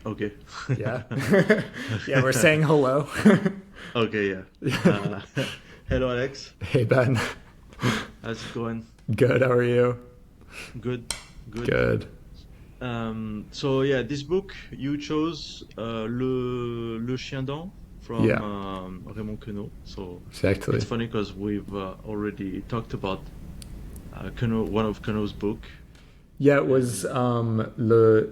Okay. Yeah. Yeah, we're saying hello. Okay, yeah. Uh, Hello, Alex. Hey, Ben. How's it going? Good. How are you? Good, good. Good. So yeah, this book you chose, Le Chien Dent from Yeah, Raymond Queneau. So it's exactly. funny because we've already talked about Queneau, one of Queneau's book, Yeah, it was and Le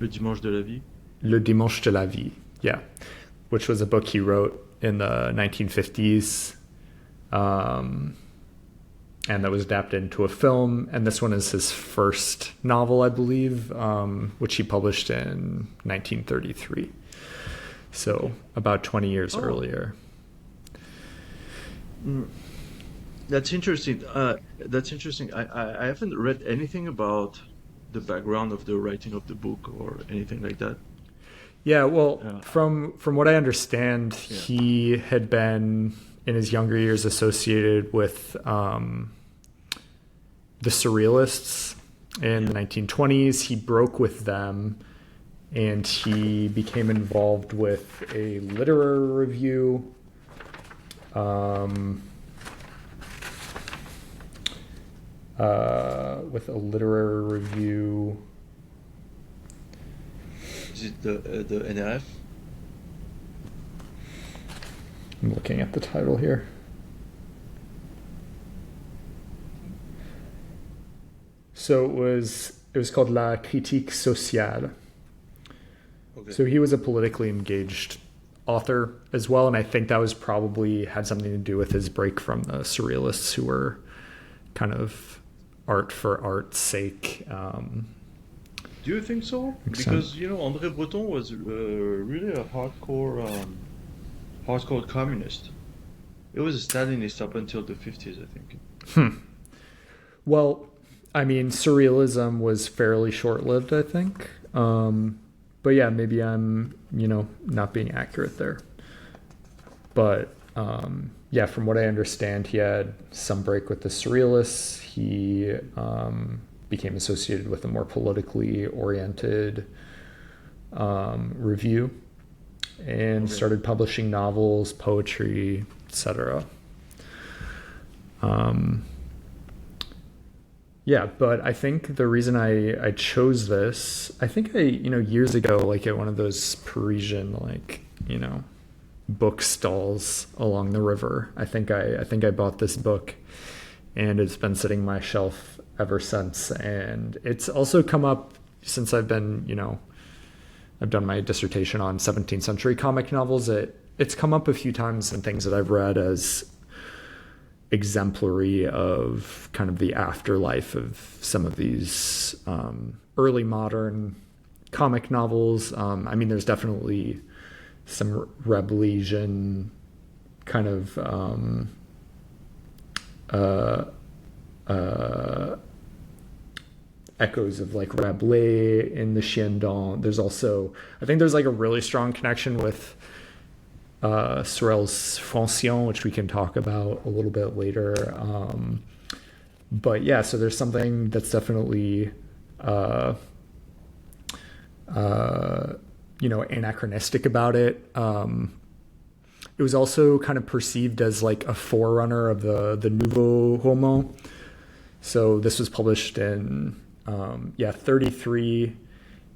Dimanche de la Vie. Le Dimanche de la Vie. Yeah, which was a book he wrote in the 1950s. Um, and that was adapted into a film. And this one is his first novel, I believe, which he published in 1933. So Okay. about 20 years Oh, earlier. mm, that's interesting. That's interesting. I haven't read anything about the background of the writing of the book or anything like that. Yeah, well, Uh, from what I understand, yeah. he had been in his younger years associated with the Surrealists in the Yeah. 1920s. He broke with them, and he became involved with a literary review. Um, with a literary review. Is it the NRF? I'm looking at the title here. So it was called La Critique Sociale. Okay. So he was a politically engaged author as well, and I think that was probably had something to do with his break from the surrealists, who were kind of art for art's sake. Do you think so? Accent. Because André Breton was really a hardcore communist. It was a Stalinist up until the 50s, I think. Well, I mean, surrealism was fairly short-lived, I think. But yeah, maybe I'm not being accurate there. But yeah, from what I understand, he had some break with the surrealists. He became associated with a more politically oriented review and Okay. started publishing novels, poetry, etc. Um, yeah, but I think the reason I chose this, I think years ago, like at one of those Parisian book stalls along the river, I think I bought this book, and it's been sitting on my shelf ever since. And it's also come up since I've done my dissertation on 17th century comic novels. It's come up a few times in things that I've read as exemplary of kind of the afterlife of some of these early modern comic novels. I mean, there's definitely some Rabelaisian kind of uh, uh, echoes of like Rabelais in the Chien Dent. There's also, I think there's like a really strong connection with Sorel's Francion, which we can talk about a little bit later. But yeah, so there's something that's definitely, uh, anachronistic about it. It was also kind of perceived as like a forerunner of the Nouveau Roman. So this was published in 33,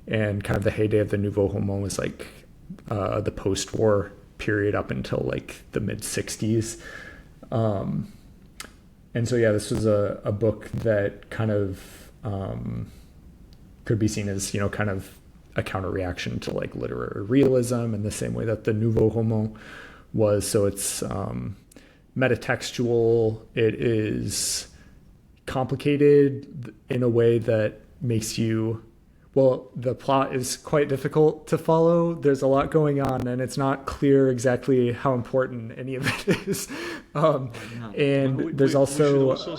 and kind of the heyday of the Nouveau Roman was like the post-war period up until like the mid 60s. Um, and so yeah, this was a book that kind of could be seen as kind of a counter reaction to like literary realism in the same way that the Nouveau Roman was. So it's metatextual. It is complicated in a way that makes you, well, the plot is quite difficult to follow. There's a lot going on, and it's not clear exactly how important any of it is. um, Yeah. and there's We should also also.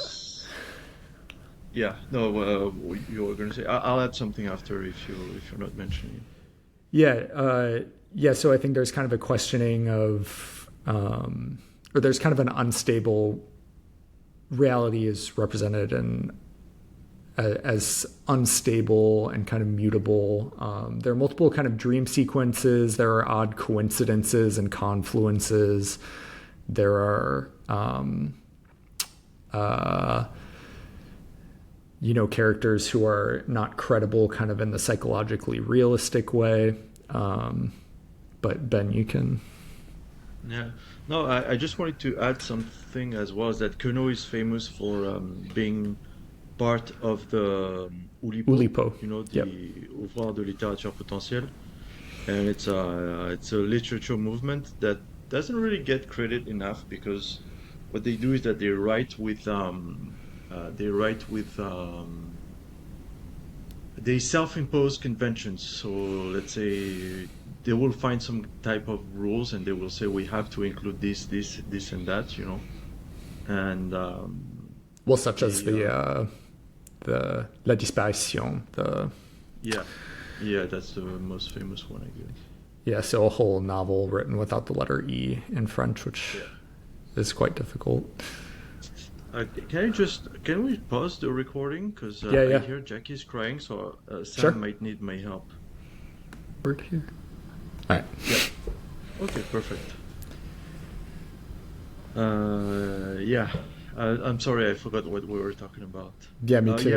Yeah. No. You were going to say. I'll add something after if you're not mentioning. yeah, yeah, so I think there's kind of a questioning of or there's kind of an unstable reality is represented in as unstable and kind of mutable. There are multiple kind of dream sequences. There are odd coincidences and confluences. There are, characters who are not credible kind of in the psychologically realistic way. But Ben, you can... Yeah. No, I just wanted to add something as well, is that Queneau is famous for being part of the Oulipo, Oulipo. the Yep. Ouvroir de littérature potentielle. And it's a literature movement that doesn't really get credit enough, because what they do is that they self-impose conventions. So let's say they will find some type of rules, and they will say we have to include this, and that, and Well, such as they the La Disparition, yeah, yeah, that's the most famous one, I guess. yeah, so a whole novel written without the letter E in French, which Yeah. is quite difficult. Can we pause the recording? Because Yeah, I yeah. hear Jackie's crying, so Sam Sure. might need my help. Word here. All right. Yeah. Okay, perfect. Yeah. I'm sorry, I forgot what we were talking about. Yeah, me too.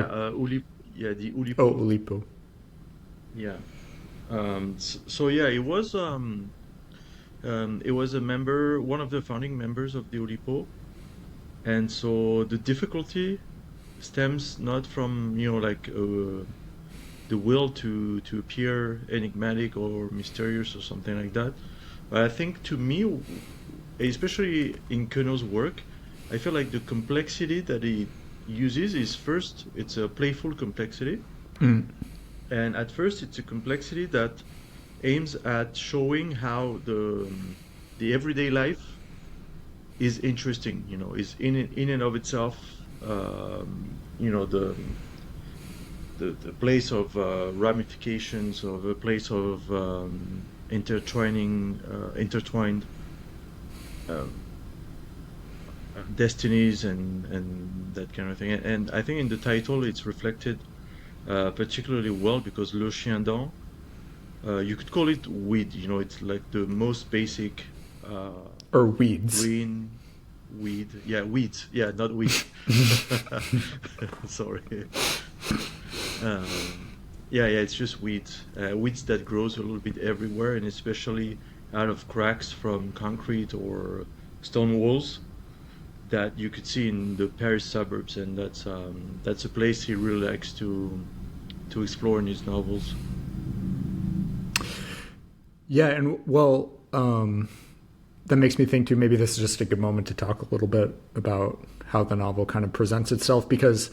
Yeah, the Oh, Oulipo. Oulipo. Yeah. So yeah, it was a member, one of the founding members of the Oulipo, and so the difficulty stems not from the will to appear enigmatic or mysterious or something like that, but I think, to me, especially in Queneau's work, I feel like the complexity that he uses is, first, it's a playful complexity, Mm. and at first it's a complexity that aims at showing how the everyday life is interesting, is in and of itself, the place of ramifications, of a place of intertwined um, destinies, and that kind of thing. And I think in the title it's reflected particularly well, because Le Chien Dent, you could call it weed. It's like the most basic Or weeds. green weed. Yeah, weeds. Yeah, not weed. Sorry. Um, yeah, it's just weeds. Weeds that grows a little bit everywhere, and especially out of cracks from concrete or stone walls that you could see in the Paris suburbs, and that's a place he really likes to explore in his novels. Yeah, and well, that makes me think too, maybe this is just a good moment to talk a little bit about how the novel kind of presents itself, because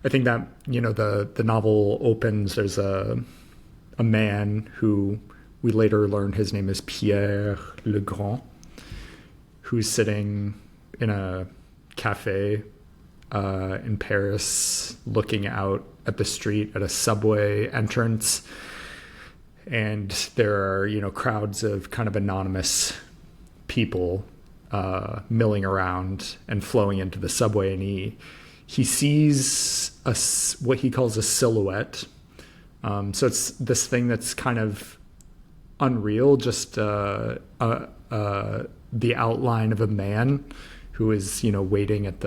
I think that, the novel opens, there's a man who we later learn his name is Pierre Le Grand, who's sitting in a cafe in Paris, looking out at the street at a subway entrance. And there are, crowds of kind of anonymous people milling around and flowing into the subway. And he sees what he calls a silhouette. So it's this thing that's kind of unreal, just the outline of a man who is, waiting at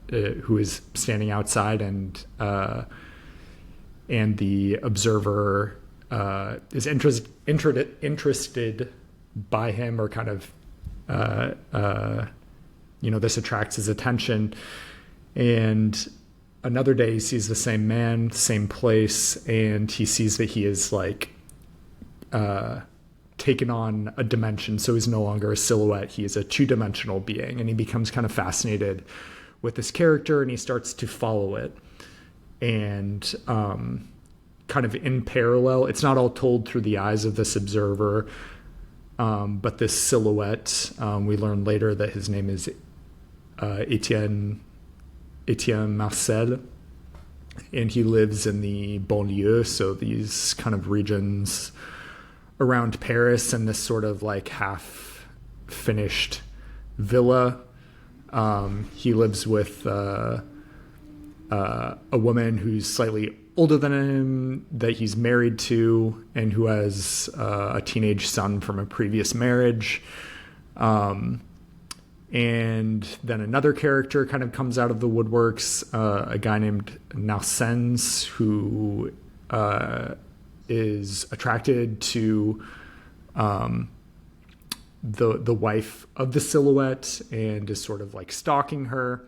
who is standing outside, and the observer is interested by him, or kind of, this attracts his attention. And another day he sees the same man, same place, and he sees that he is taken on a dimension. So he's no longer a silhouette. He is a two-dimensional being, and he becomes kind of fascinated with this character, and he starts to follow it. And kind of in parallel, it's not all told through the eyes of this observer, but this silhouette, we learn later that his name is Etienne Marcel, and he lives in the banlieue, so these kind of regions around Paris, in this sort of half-finished villa. He lives with a woman who's slightly older than him that he's married to and who has a teenage son from a previous marriage. And then another character kind of comes out of the woodworks, a guy named Narsens, who is attracted to the wife of the silhouette and is sort of like stalking her.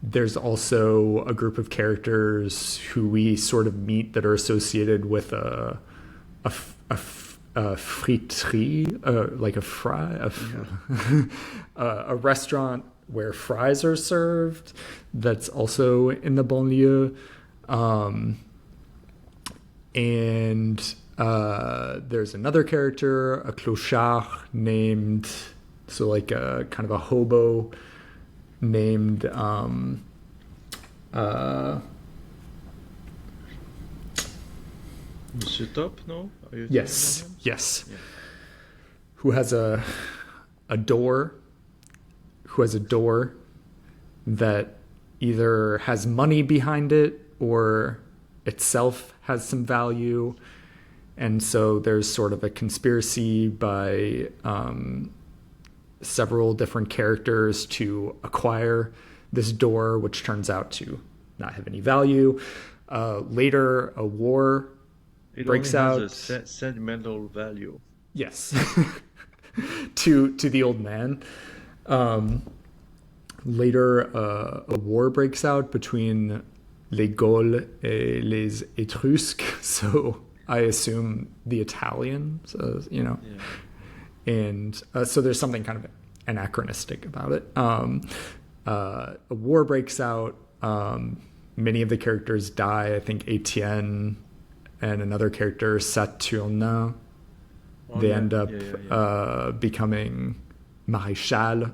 There's also a group of characters who we sort of meet that are associated with a friterie, like a fry, a restaurant where fries are served. That's also in the banlieue. There's another character, a clochard named, so like a kind of a hobo named Monsieur Top, no? yes. Yeah. Who has a door that either has money behind it or itself has some value. And so there's sort of a conspiracy by several different characters to acquire this door, which turns out to not have any value. Later, a war breaks out. It only has a sentimental value. Yes. to the old man. Later, a war breaks out between les Gauls et les Étrusques. So I assume the Italians, Yeah. And so there's something kind of anachronistic about it. A war breaks out. Many of the characters die. I think Etienne and another character, Saturnin, they end up becoming Maréchal.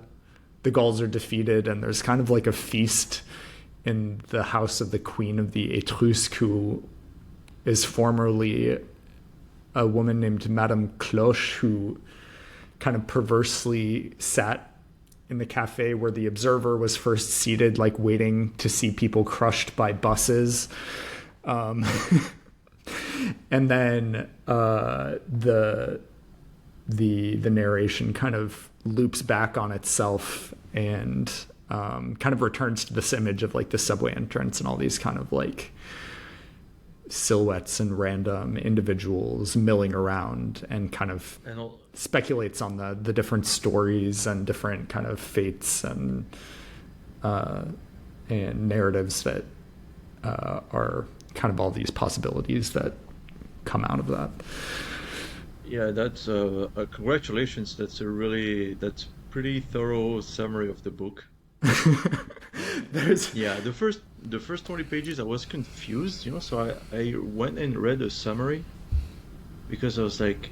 The Gauls are defeated, and there's kind of like a feast in the house of the Queen of the Étrusques, who is formerly a woman named Madame Cloche, who kind of perversely sat in the cafe where the Observer was first seated, like waiting to see people crushed by buses. And then the narration kind of loops back on itself and kind of returns to this image of like the subway entrance and all these kind of like silhouettes and random individuals milling around, and kind of speculates on the different stories and different kind of fates and narratives that are kind of all these possibilities that come out of that. Yeah, that's congratulations. That's pretty thorough summary of the book. The first 20 pages I was confused, so I went and read a summary because I was like,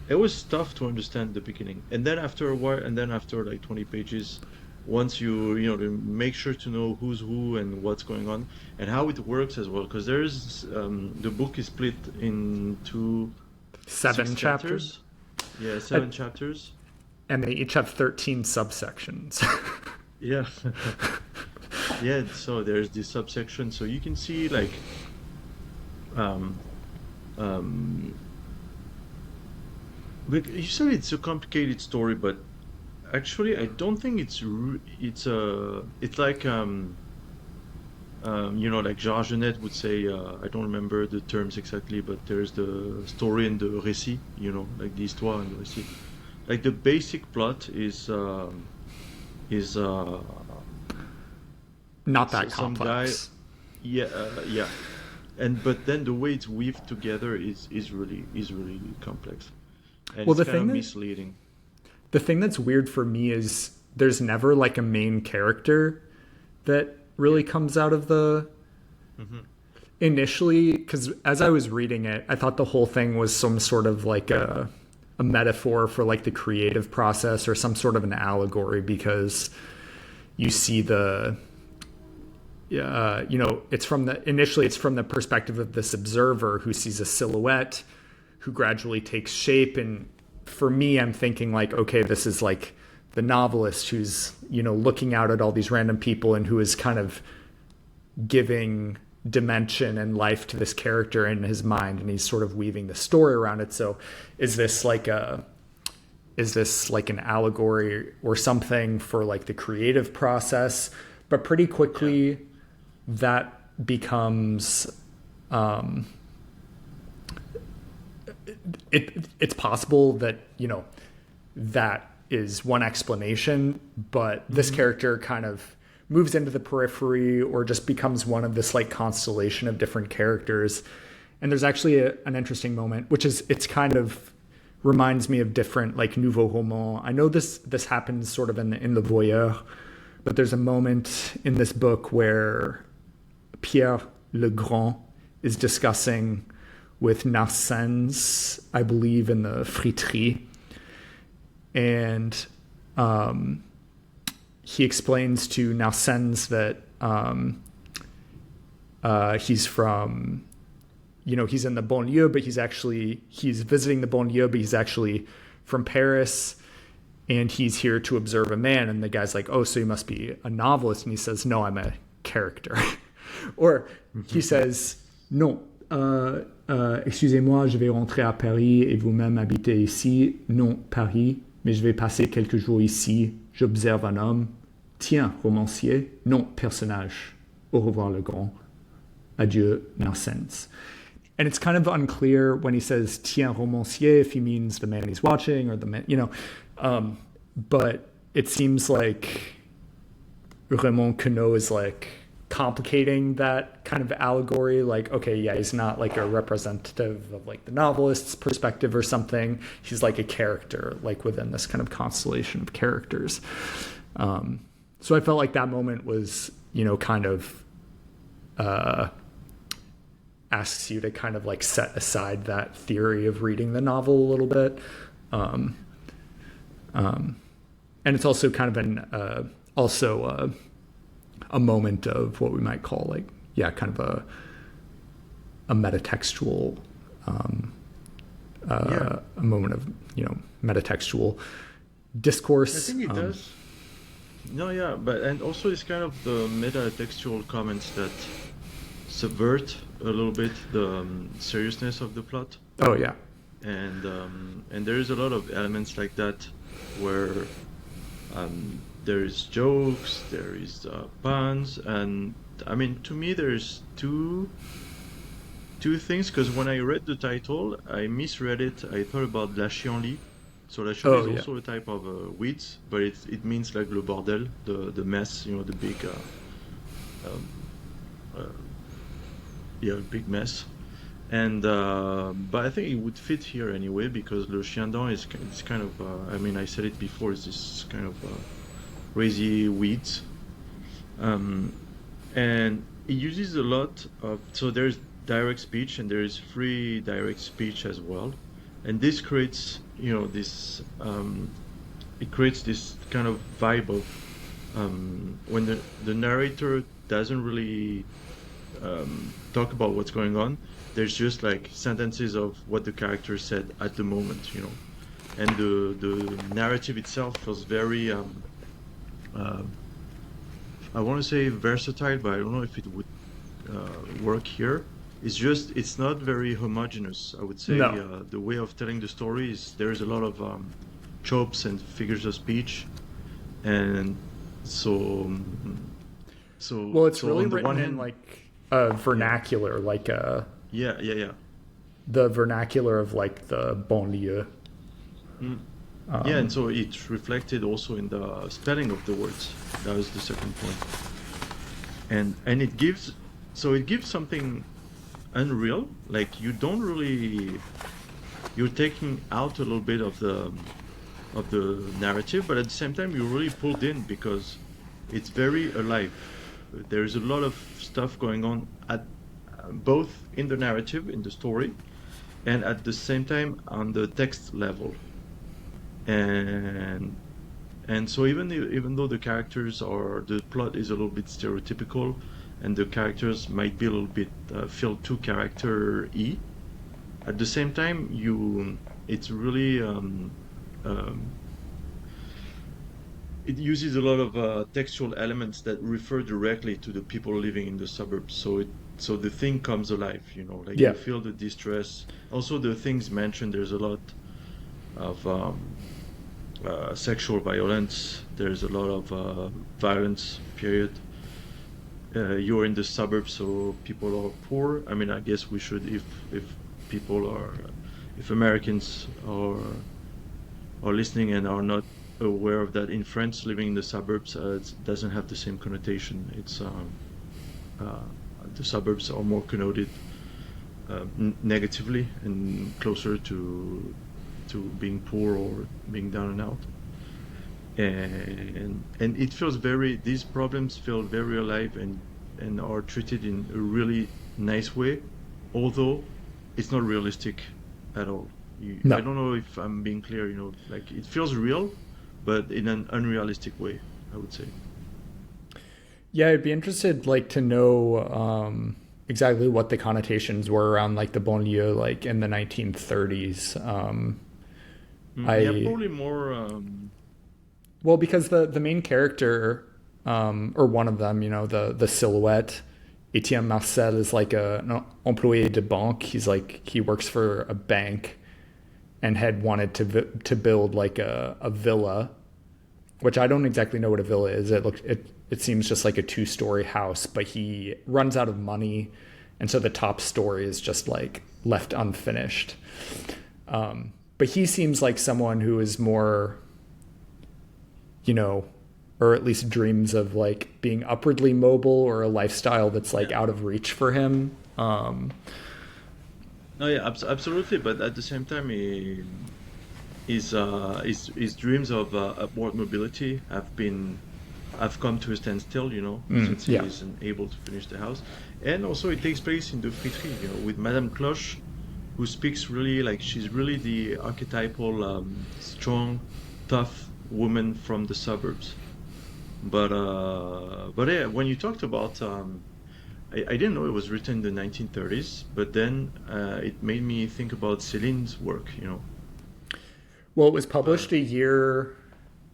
it was tough to understand the beginning, and then after a while, and then after like 20 pages, once you to make sure to know who's who and what's going on and how it works as well, because there's the book is split into 7 chapters. Yeah, 7 chapters, and they each have 13 subsections. Yeah. Yeah, so there's this subsection, so you can see like but you said it's a complicated story, but actually I don't think it's like like Jean Genet would say, I don't remember the terms exactly, but there's the story and the récit, like the histoire and the récit. Like the basic plot is not that complex. Yeah. But then the way it's weaved together is really complex. And well, it's kind of misleading. The thing that's weird for me is there's never like a main character that really comes out of the initially, because as I was reading it, I thought the whole thing was some sort of like a metaphor for like the creative process or some sort of an allegory, because you see it's from the perspective of this observer who sees a silhouette who gradually takes shape. And for me, I'm thinking like, okay, this is like the novelist who's, you know, looking out at all these random people and who is kind of giving dimension and life to this character in his mind, and he's sort of weaving the story around it. So is this like an allegory or something for like the creative process? But pretty quickly that becomes it's possible that, you know, that is one explanation, but this character kind of moves into the periphery or just becomes one of this like constellation of different characters. And there's actually an interesting moment, which is, it's kind of reminds me of different like nouveau roman. I know this happens sort of in the Voyeur, but there's a moment in this book where Pierre Le Grand is discussing with Narsens, I believe, in the Friterie. And he explains to Narsens that he's from, you know, he's in the banlieue, but he's visiting the banlieue, but he's actually from Paris, and he's here to observe a man. And the guy's like, oh, so you must be a novelist. And he says, no, I'm a character. Or he says, non, excusez-moi, je vais rentrer à Paris et vous-même habitez ici. Non, Paris, mais je vais passer quelques jours ici. J'observe un homme. Tiens, romancier. Non, personnage. Au revoir, le grand. Adieu, Narsens. And it's kind of unclear when he says tiens, romancier, if he means the man he's watching or the man, you know. But it seems like Raymond Queneau is like complicating that kind of allegory. Like, okay, yeah, he's not like a representative of like the novelist's perspective or something. He's like a character, like within this kind of constellation of characters. So I felt like that moment was, you know, kind of asks you to kind of like set aside that theory of reading the novel a little bit. And it's also kind of a moment of what we might call like, yeah, kind of a metatextual, a moment of, you know, metatextual discourse. I think it does. No, yeah, but and also it's kind of the metatextual comments that subvert a little bit the seriousness of the plot. Oh yeah. And there is a lot of elements like that where there is jokes, there is puns, and I mean, to me there's two things, because when I read the title I misread it. I thought about la chienlit. So la chienlit is also a type of weeds, but it means like le bordel, the mess, you know, the big big mess. And but I think it would fit here anyway, because le chien dent is kind of I mean, I said it before, it's this kind of crazy weeds, and it uses a lot of, so there's direct speech and there is free direct speech as well, and this creates, you know, this it creates this kind of vibe of when the narrator doesn't really talk about what's going on. There's just like sentences of what the character said at the moment, you know, and the narrative itself feels very I want to say versatile, but I don't know if it would work here. It's not very homogeneous, I would say. No. The way of telling the story is, there's a lot of tropes and figures of speech, and so well, it's so really on the written one in hand, like a vernacular, like yeah. the vernacular of like the banlieue. Yeah, and so it reflected also in the spelling of the words. That was the second point. And it gives something unreal. Like, you don't really, you're taking out a little bit of the narrative, but at the same time you're really pulled in because it's very alive. There's a lot of stuff going on at both in the narrative, in the story, and at the same time on the text level. And so even though the characters the plot is a little bit stereotypical, and the characters might be a little bit feel too character-y, at the same time it's really it uses a lot of textual elements that refer directly to the people living in the suburbs. So the thing comes alive, like Yeah. you feel the distress. Also, the things mentioned, there's a lot of sexual violence. There's a lot of violence, period. You're in the suburbs, so people are poor. I mean, I guess we should, if people are, if Americans are listening and are not aware of that, in France, living in the suburbs it doesn't have the same connotation. It's uh, the suburbs are more connoted negatively and closer to being poor or being down and out. And it feels very, these problems feel very alive and are treated in a really nice way, although it's not realistic at all. I No. don't know if I'm being clear, like it feels real, but in an unrealistic way, I would say. Yeah, I'd be interested like to know exactly what the connotations were around like the banlieue like in the 1930s. Yeah, I probably more. Well, because the main character, or one of them, the silhouette, Etienne Marcel is like an employé de banque. He works for a bank, and had wanted to build like a villa, which I don't exactly know what a villa is. It seems just like a 2-story house, but he runs out of money, and so the top story is just like left unfinished. But he seems like someone who is more, or at least dreams of like being upwardly mobile or a lifestyle that's like Yeah. out of reach for him. No, yeah, absolutely. But at the same time, his dreams of upward mobility have come to a standstill, since he Yeah. isn't able to finish the house. And also, it takes place in the friterie, with Madame Cloche, who speaks really like she's really the archetypal strong, tough woman from the suburbs. But yeah, when you talked about I didn't know it was written in the 1930s, but then it made me think about Celine's work. Well, it was Uh, published a year,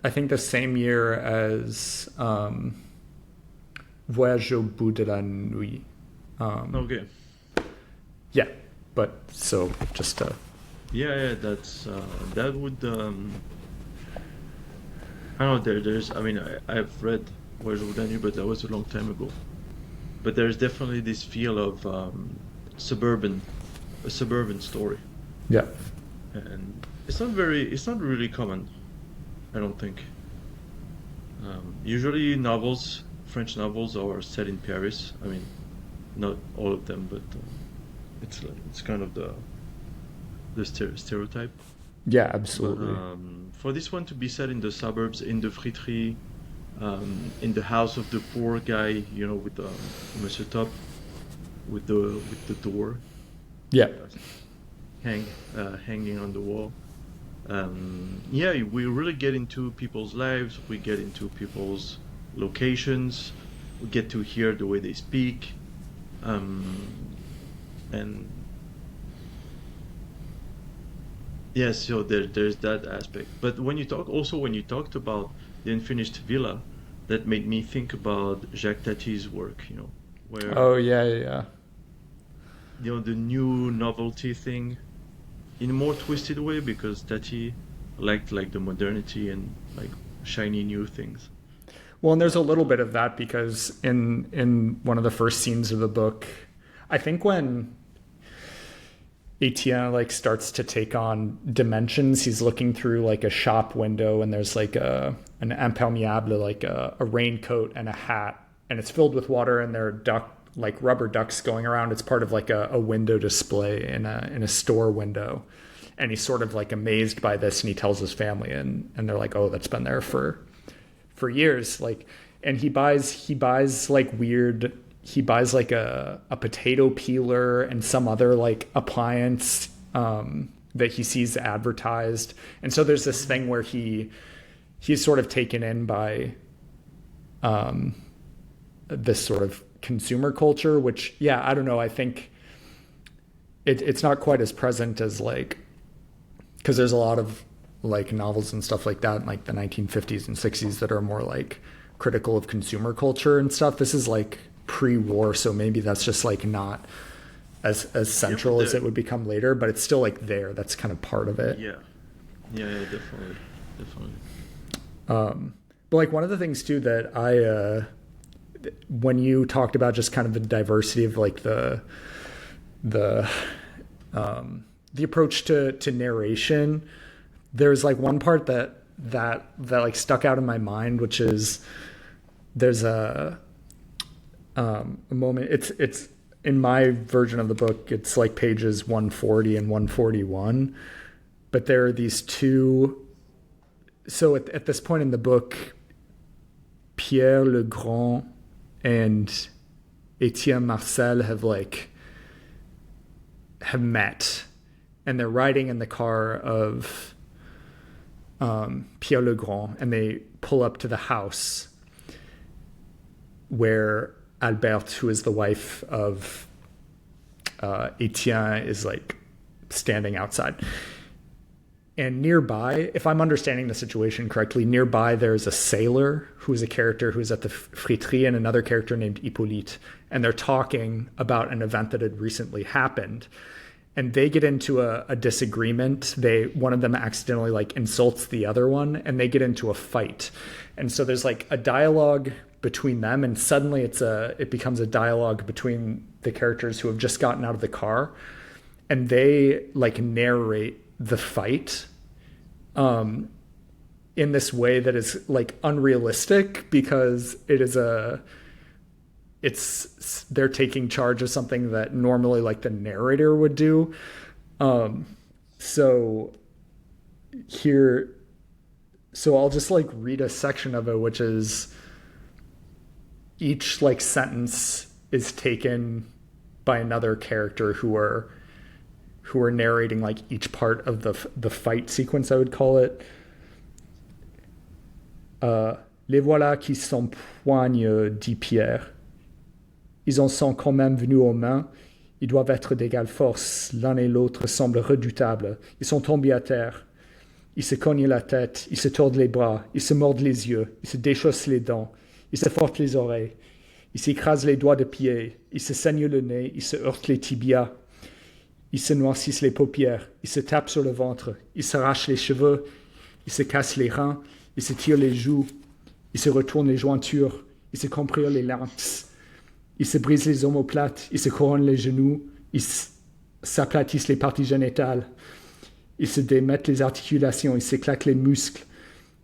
I think the same year as Voyage au bout de la nuit. okay, Yeah, but so just yeah, that would I don't know. There's I mean I've read Voyage au Danube, but that was a long time ago. But there's definitely this feel of suburban, a suburban story, yeah. and it's not really common, I don't think. Usually French novels are set in Paris. I mean, not all of them, but it's kind of the stereotype. Yeah, But absolutely. for this one to be set in the suburbs, in the friterie, in the house of the poor guy, with Monsieur Top, with the door Yeah. uh, hanging on the wall. Yeah, we really get into people's lives. We get into people's locations. We get to hear the way they speak, um, and yes, so there's that aspect. But when you talked about the unfinished villa, that made me think about Jacques Tati's work. Where Oh yeah, yeah, yeah. the new novelty thing in a more twisted way, because Tati liked like the modernity and like shiny new things. Well, and there's a But little bit of that because in one of the first scenes of the book, I think when Etienne like starts to take on dimensions, he's looking through like a shop window and there's like an impermeable, like a raincoat and a hat, and it's filled with water and there are like rubber ducks going around. It's part of like a window display in a store window. And he's sort of like amazed by this, and he tells his family, and they're like, "Oh, that's been there for years." Like, and he buys like weird. He buys like a potato peeler and some other like appliance that he sees advertised. And so there's this thing where he's sort of taken in by this sort of consumer culture, which, yeah, I don't know. I think it's not quite as present as like, because there's a lot of like novels and stuff like that in like the 1950s and 60s that are more like critical of consumer culture and stuff. This is like pre-war, so maybe that's just like not as central as it would become later, but it's still like there. That's kind of part of it. Yeah, definitely. But like one of the things too that I when you talked about just kind of the diversity of like the approach to narration, there's like one part that like stuck out in my mind, which is there's a moment. It's in my version of the book, it's like pages 140 and 141, but there are these two. So at this point in the book, Pierre Le Grand and Etienne Marcel have met, and they're riding in the car of Pierre Le Grand, and they pull up to the house where Albert, who is the wife of Etienne, is like standing outside. And nearby, if I'm understanding the situation correctly, nearby there's a sailor who's a character who's at the friterie and another character named Hippolyte. And they're talking about an event that had recently happened. And they get into a disagreement. One of them accidentally like insults the other one, and they get into a fight. And so there's like a dialogue between them, and suddenly it becomes a dialogue between the characters who have just gotten out of the car, and they like narrate the fight in this way that is like unrealistic, because they're taking charge of something that normally like the narrator would do. So I'll just like read a section of it, which is each like sentence is taken by another character who are narrating like each part of the fight sequence, I would call it. Les voilà qui s'empoignent, dit Pierre. Ils en sont quand même venus aux mains. Ils doivent être d'égale force. L'un et l'autre semblent redoutables. Ils sont tombés à terre. Ils se cognent la tête. Ils se tordent les bras. Ils se mordent les yeux. Ils se déchaussent les dents. Ils se frottent les oreilles. Ils s'écrasent les doigts de pied. Ils se saignent le nez. Ils se heurtent les tibias. Ils se noircissent les paupières. Ils se tapent sur le ventre. Ils s'arrachent les cheveux. Ils se cassent les reins. Ils se tirent les joues. Ils se retournent les jointures. Ils se compriment les larynx. Ils se brisent les omoplates. Ils se couronnent les genoux. Ils s'aplatissent les parties génitales. Ils se démettent les articulations. Ils s'éclatent les muscles.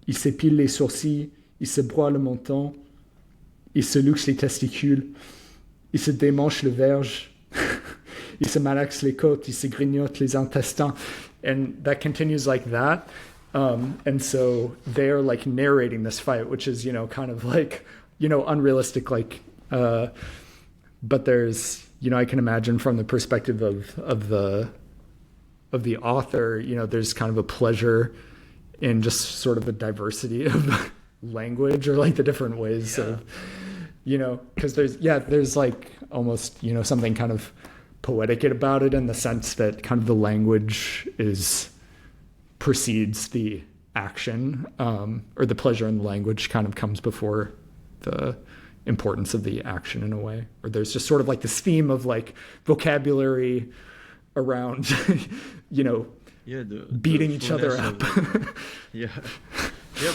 Ils s'épilent les sourcils. Ils se broient le menton. Ils se luxent les testicules. Ils se démanchent le verge. Ils se malaxent les côtes. Ils se grignotent les intestins. And that continues like that. And so they're like narrating this fight, which is, kind of like, unrealistic, like, but there's, I can imagine from the perspective of the author, there's kind of a pleasure in just sort of the diversity of language, or like the different ways of, because there's like almost, something kind of poetic about it, in the sense that kind of the language precedes the action, or the pleasure in the language kind of comes before the importance of the action in a way. Or there's just sort of like this theme of like vocabulary around, beating each other up.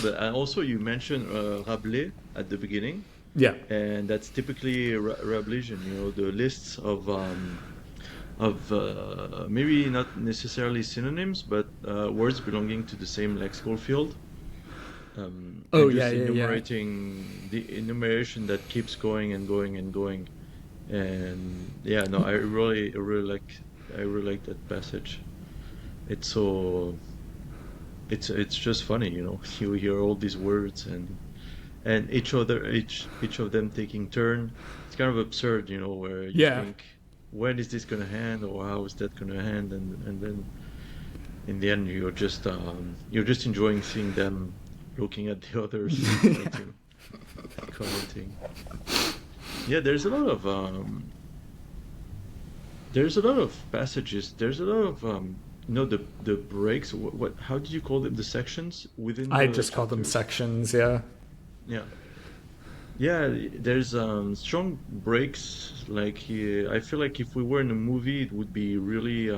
But also you mentioned Rabelais at the beginning. Yeah. And that's typically Rabelaisian, the lists of maybe not necessarily synonyms, but words belonging to the same lexical field. Enumerating the enumeration that keeps going and going and going. And I really like that passage. It's so it's just funny, you hear all these words and each of them taking turn. It's kind of absurd, where you think, when is this gonna end, or how is that gonna end, and then in the end you're just enjoying seeing them looking at the others, commenting. There's a lot of passages. There's a lot of no, the breaks. What? How did you call them? The sections within I the just call them chapters? sections, yeah. Yeah, yeah. There's strong breaks. Like I feel like if we were in a movie, it would be really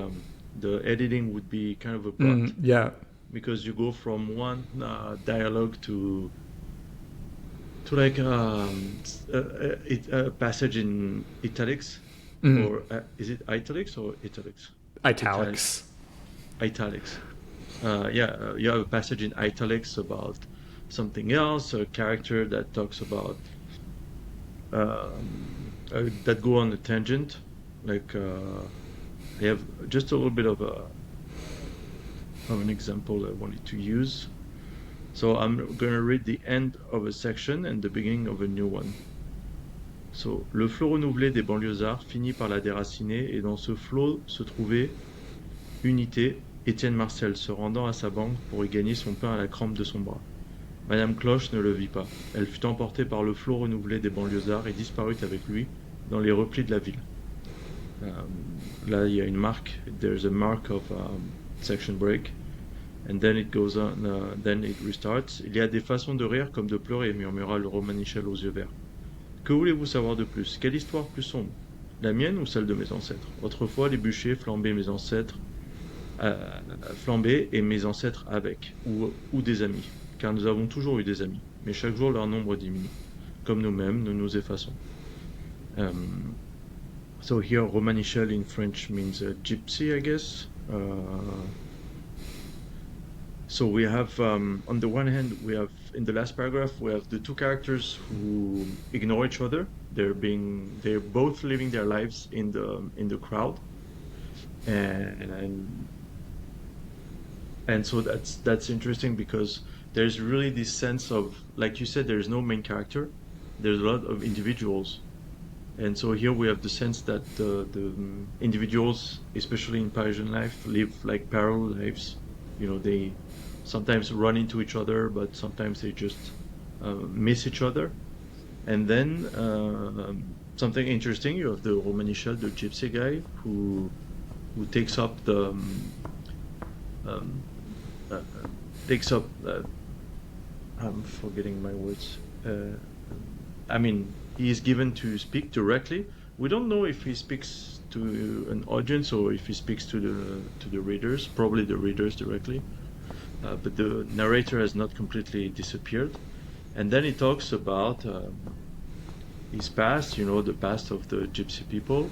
the editing would be kind of abrupt Yeah. because you go from one dialogue to like a passage in italics, or is it italics or italics? Italics. Italics. Yeah, you have a passage in italics about something else, a character that talks about that go on a tangent. Like I have just a little bit of an example I wanted to use. So I'm going to read the end of a section and the beginning of a new one. So, le flot renouvelé des banlieusards finit par la déraciner et dans ce flot se trouvait Unité, Étienne Marcel se rendant à sa banque pour y gagner son pain à la crampe de son bras. Madame Cloche ne le vit pas. Elle fut emportée par le flot renouvelé des banlieusards et disparut avec lui dans les replis de la ville. Là, il y a une marque. There's a mark of section break. And then it goes on, then it restarts. Il y a des façons de rire comme de pleurer, murmura le Romanichel aux yeux verts. Que voulez-vous savoir de plus? Quelle histoire plus sombre? La mienne ou celle de mes ancêtres? Autrefois, les bûchers flambaient mes ancêtres, flambaient et mes ancêtres avec, ou des amis, car nous avons toujours eu des amis, mais chaque jour leur nombre diminue. Comme nous-mêmes, nous nous effaçons. So here, Romanichel in French means gypsy, I guess. So we have, on the one hand, we have in the last paragraph we have the two characters who ignore each other. They're both living their lives in the crowd, and so that's interesting because there's really this sense of, like you said, there's no main character. There's a lot of individuals, and so here we have the sense that the individuals, especially in Parisian life, live like parallel lives. You know, they sometimes run into each other, but sometimes they just miss each other. And then something interesting, you have the Romanichel, the gypsy guy, who takes up the uh, takes up. I'm forgetting my words. I mean, he is given to speak directly. We don't know if he speaks to an audience or if he speaks to the readers. Probably the readers directly. But the narrator has not completely disappeared. And then he talks about his past, you know, the past of the gypsy people,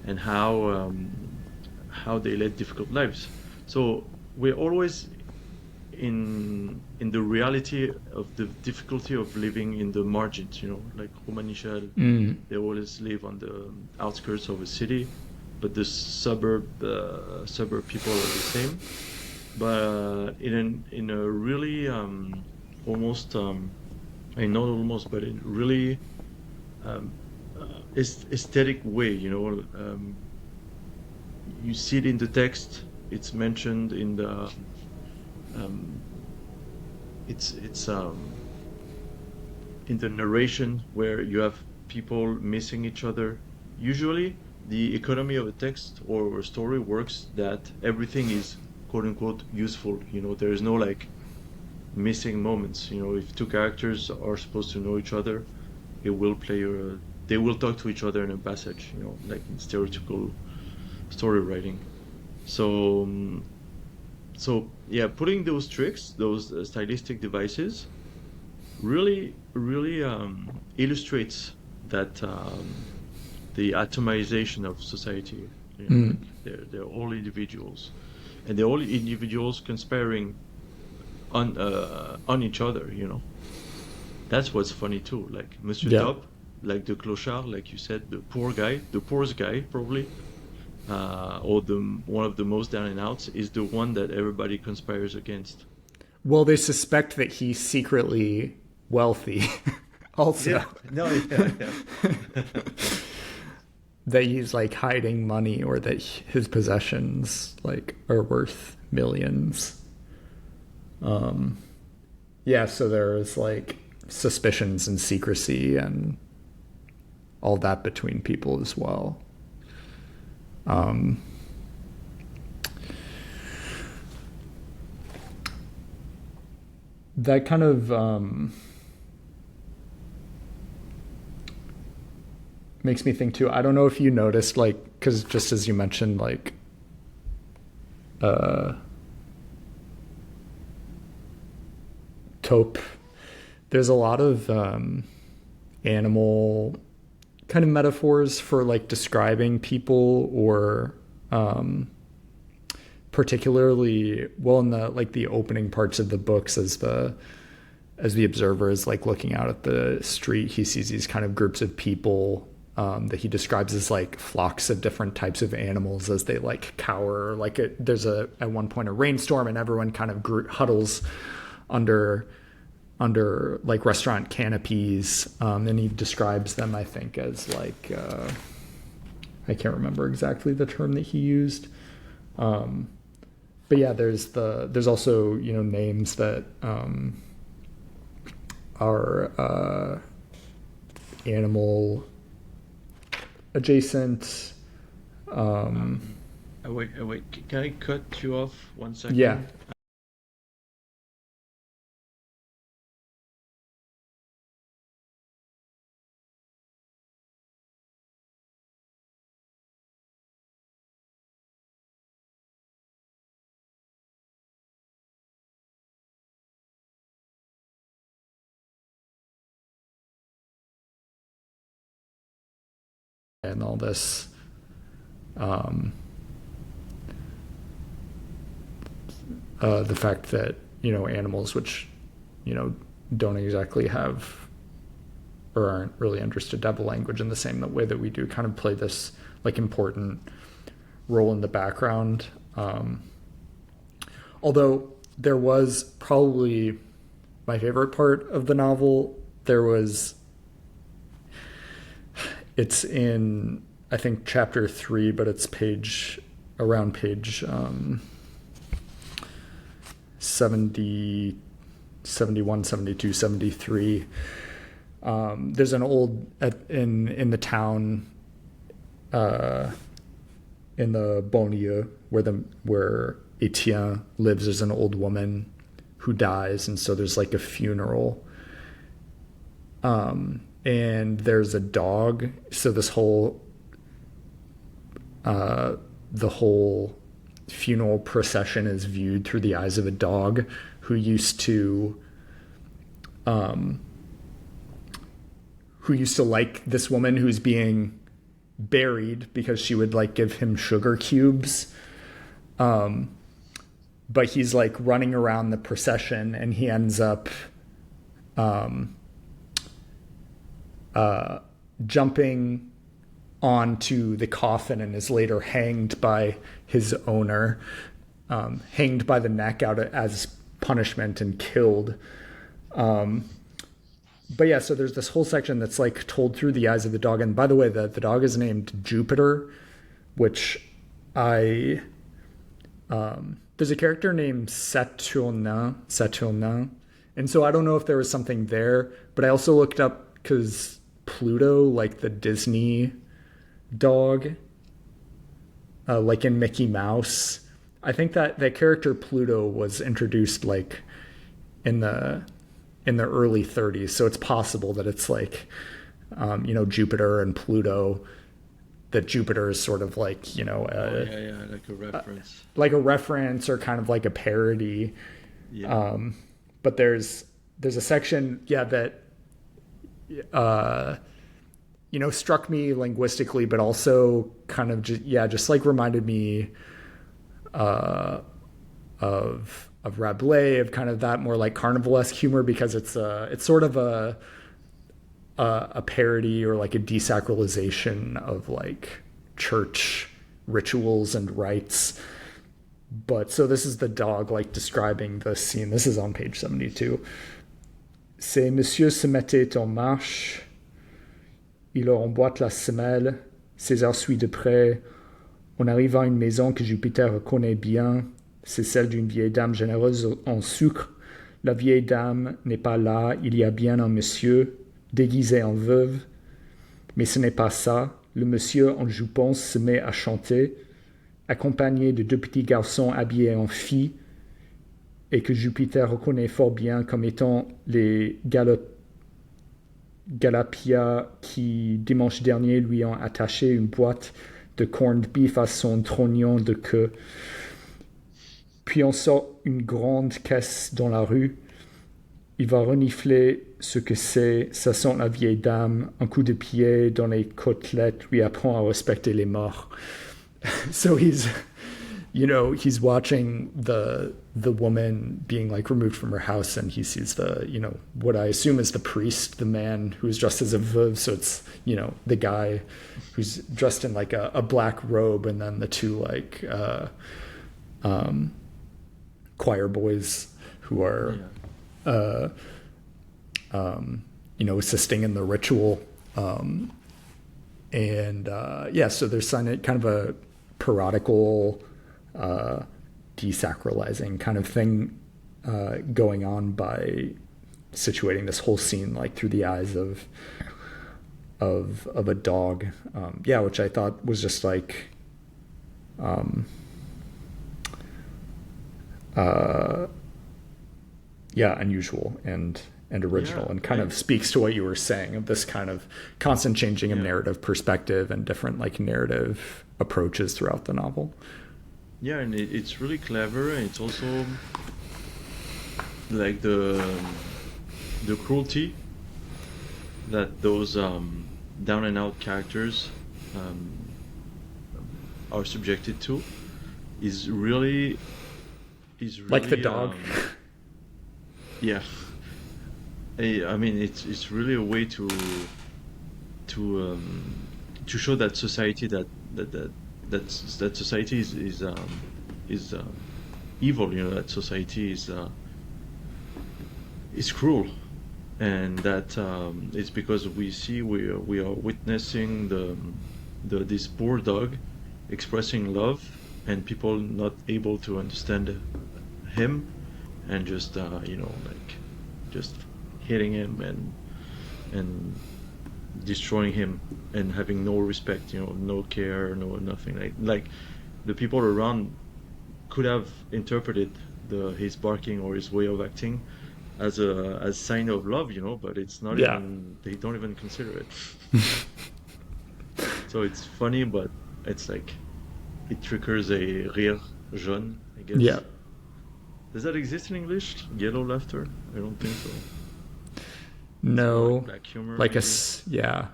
and how they led difficult lives. So we're always in the reality of the difficulty of living in the margins, you know, like Romanichel, they always live on the outskirts of a city, but the suburb people are the same. But in a really almost not almost, but in really aesthetic way, you know. You see it in the text. It's mentioned in the it's in the narration where you have people missing each other. Usually, the economy of a text or a story works that everything is quote unquote useful. You know, there is no like missing moments. You know, if two characters are supposed to know each other, it will play they will talk to each other in a passage. You know, like in stereotypical story writing. So so yeah, putting those tricks, those stylistic devices, really illustrates that the atomization of society. You know, like they're all individuals, and they're all individuals conspiring on each other. You know, that's what's funny too. Like Monsieur Yeah. Top, like the clochard, like you said, the poor guy, the poorest guy probably, or the one of the most down and outs, is the one that everybody conspires against. Well, they suspect that he's secretly wealthy also. Yeah, no, yeah. That he's like hiding money or that his possessions like are worth millions. Yeah, so there's like suspicions and secrecy and all that between people as well. that kind of makes me think too. I don't know if you noticed, like, because just as you mentioned, like, uh, taupe, there's a lot of animal kind of metaphors for like describing people or particularly well in the like the opening parts of the books as the observer is like looking out at the street, he sees these kind of groups of people that he describes as like flocks of different types of animals as they like cower. Like there's at one point a rainstorm and everyone kind of huddles under like restaurant canopies, and he describes them, I think, as like I can't remember exactly the term that he used. But yeah, there's also, you know, names that are animal adjacent. Wait. Can I cut you off 1 second? Yeah. And all this the fact that, you know, animals which, you know, don't exactly have or aren't really understood to have a language in the same way that we do kind of play this like important role in the background. Although there was probably my favorite part of the novel, it's in, I think, chapter 3, but it's around page 70, 71, 72, 73. There's an old, in the town, in the banlieue where Etienne lives, there's an old woman who dies, and so there's like a funeral. And there's a dog. So this whole the whole funeral procession is viewed through the eyes of a dog who used to like this woman who's being buried because she would like give him sugar cubes. But he's like running around the procession and he ends up jumping onto the coffin and is later hanged by his owner, hanged by the neck out as punishment and killed. But yeah, so there's this whole section that's like told through the eyes of the dog. And by the way, the dog is named Jupiter, which there's a character named Saturnin. And so I don't know if there was something there, but I also looked up because Pluto, like the Disney dog, like in Mickey Mouse, I think that character Pluto was introduced like in the early 30s. So it's possible that it's like, you know, Jupiter and Pluto, that Jupiter is sort of like, you know, like a reference. Like a reference or kind of like a parody. Yeah. But there's a section, that, you know, struck me linguistically, but also kind of just like reminded me of Rabelais, of kind of that more like carnivalesque humor, because it's sort of a parody or like a desacralization of like church rituals and rites. But so this is the dog like describing the scene. This is on page 72. Ces messieurs se mettaient en marche. Il leur emboîte la semelle. César suit de près. On arrive à une maison que Jupiter reconnaît bien. C'est celle d'une vieille dame généreuse en sucre. La vieille dame n'est pas là. Il y a bien un monsieur déguisé en veuve. Mais ce n'est pas ça. Le monsieur en jupon se met à chanter, accompagné de deux petits garçons habillés en filles. et que Jupiter reconnaît fort bien comme étant les Galapia qui, dimanche dernier, lui ont attaché une boîte de corned beef à son trognon de queue. Puis on sort une grande caisse dans la rue. Il va renifler ce que c'est. Ça sent la vieille dame. Un coup de pied dans les côtelettes lui apprend à respecter les morts. So he's watching the woman being like removed from her house, and he sees what I assume is the priest, the man who's dressed as a veuve. So it's the guy who's dressed in like a black robe, and then the two like choir boys who are assisting in the ritual. So there's kind of a parodical desacralizing kind of thing going on by situating this whole scene like through the eyes of a dog, which I thought was just like unusual and original, and kind of speaks to what you were saying of this kind of constant changing of narrative perspective and different like narrative approaches throughout the novel. Yeah, and it's really clever, and it's also like the cruelty that those down and out characters are subjected to is really like the dog. I mean, it's really a way to show that society that society is evil. That society is cruel, and that it's because we are witnessing this poor dog expressing love, and people not able to understand him, and just just hitting him and destroying him, and having no respect, no care, no nothing. Like the people around could have interpreted his barking or his way of acting as a sign of love, but it's not even. They don't even consider it. So it's funny, but it's like it triggers a rire jaune, I guess. Yeah. Does that exist in English? Yellow laughter? I don't think so. No. Like black humor. Like maybe? yeah.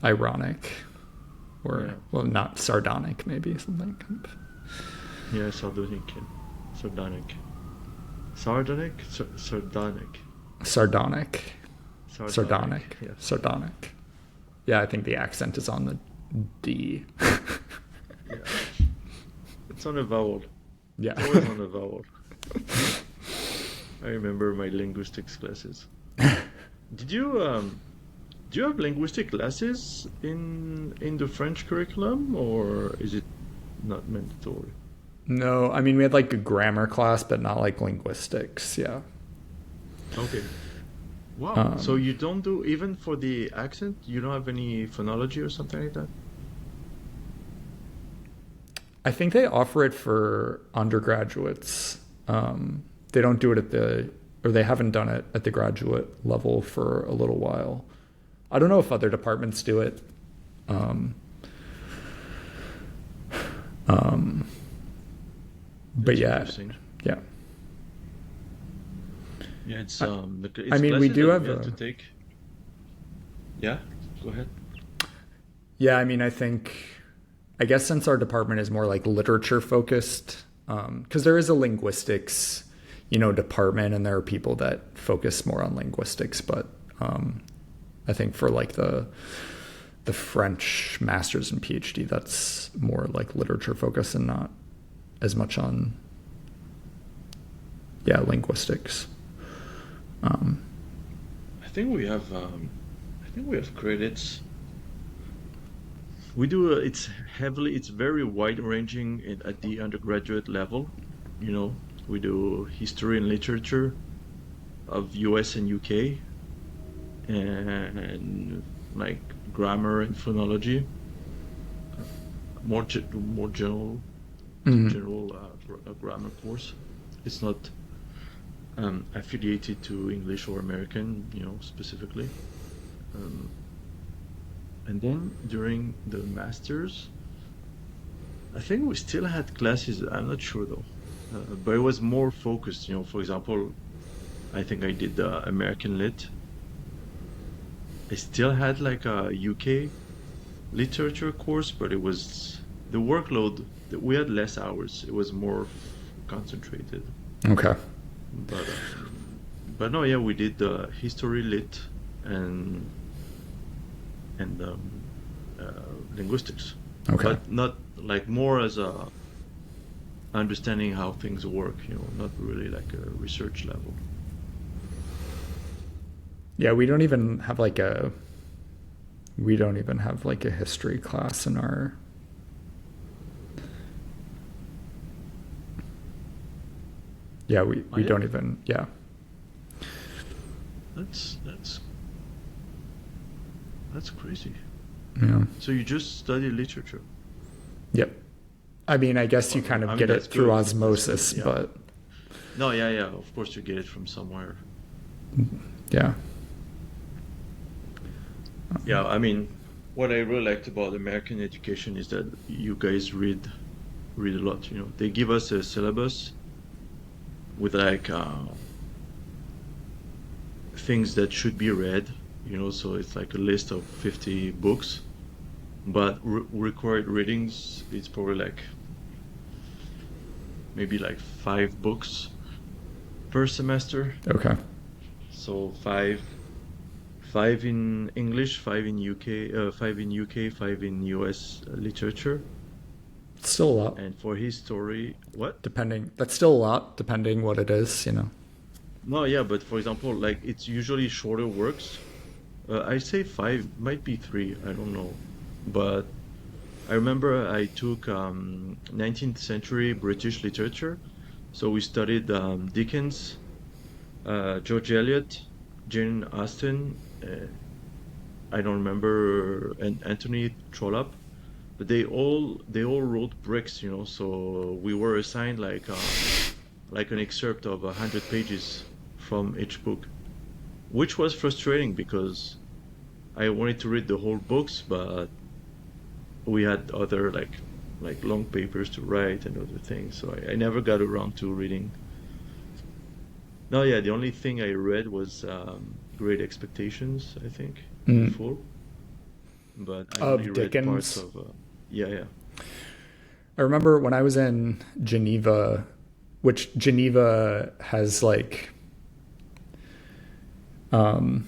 Ironic, or well, not sardonic, maybe something. Yeah, sardonic. Sardonic. Sardonic? Sardonic. Sardonic. Sardonic. Yes. Sardonic. Yeah, I think the accent is on the D. Yeah. It's on a vowel. Yeah. It's always on a vowel. I remember my linguistics classes. Do you have linguistic classes in the French curriculum, or is it not mandatory? No, I mean we had like a grammar class, but not like linguistics. Yeah. Okay. Wow. So you don't do, even for the accent, you don't have any phonology or something like that? I think they offer it for undergraduates. They don't do it or they haven't done it at the graduate level for a little while. I don't know if other departments do it. But yeah. Yeah, it's I mean, we do have to take. Yeah, go ahead. Yeah, I mean, I guess since our department is more like literature focused, because there is a linguistics, department, and there are people that focus more on linguistics, but I think for like the French masters and PhD, that's more like literature focused and not as much on linguistics. I think we have credits. We do. It's very wide ranging at the undergraduate level. We do history and literature of US and UK, and like grammar and phonology. More general. a Mm. general grammar course. It's not affiliated to English or American, specifically. Um, and then during the masters, I think we still had classes. I'm not sure though, but it was more focused. For example, I think I did the American Lit. I still had like a UK literature course, but it was the workload that we had less hours. It was more concentrated. Okay. But no, yeah, we did the history lit and and linguistics, Okay. but not like more as a understanding how things work. Not really like a research level. Yeah, we don't even have like a history class in our. Yeah, Oh we yeah, don't even. Yeah. that's that's crazy. Yeah. So you just study literature? Yep. I mean, I guess you Well, kind I of mean get it that's through good. That's good. osmosis, Yeah. but No, yeah, yeah. Of course, you get it from somewhere. yeah. Yeah, I mean, what I really liked about American education is that you guys read a lot. They give us a syllabus with like things that should be read. So it's like a list of 50 books, but required readings, it's probably like maybe like 5 books per semester. Okay. So five in English, five in UK, five in US literature. It's still a lot. And for history, what? Depending, that's still a lot, depending what it is. No, yeah, but for example, like it's usually shorter works. I say five, might be three, I don't know. But I remember I took 19th century British literature. So we studied Dickens, George Eliot, Jane Austen. I don't remember, and Anthony Trollope, but they all wrote bricks. So we were assigned like an excerpt of 100 pages from each book, which was frustrating because I wanted to read the whole books, but we had other like long papers to write and other things, so I never got around to reading. No, yeah, the only thing I read was Great Expectations, I think, in Mm. full, but I only Of read parts Dickens. of. Yeah, yeah. I remember when I was in Geneva, which Geneva has like, um,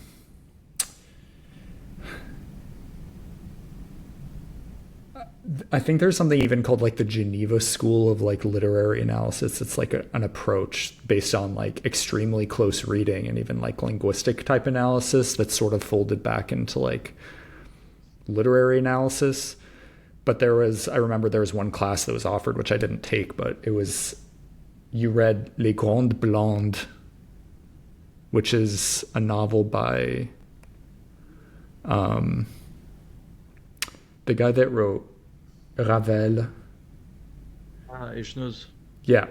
I think there's something even called like the Geneva School of like literary analysis. It's like an approach based on like extremely close reading and even like linguistic type analysis that's sort of folded back into like literary analysis. But I remember there was one class that was offered, which I didn't take, but you read Les Grandes Blondes, which is a novel by um, the guy that wrote Ravel. Ah, Ishno's. Yeah.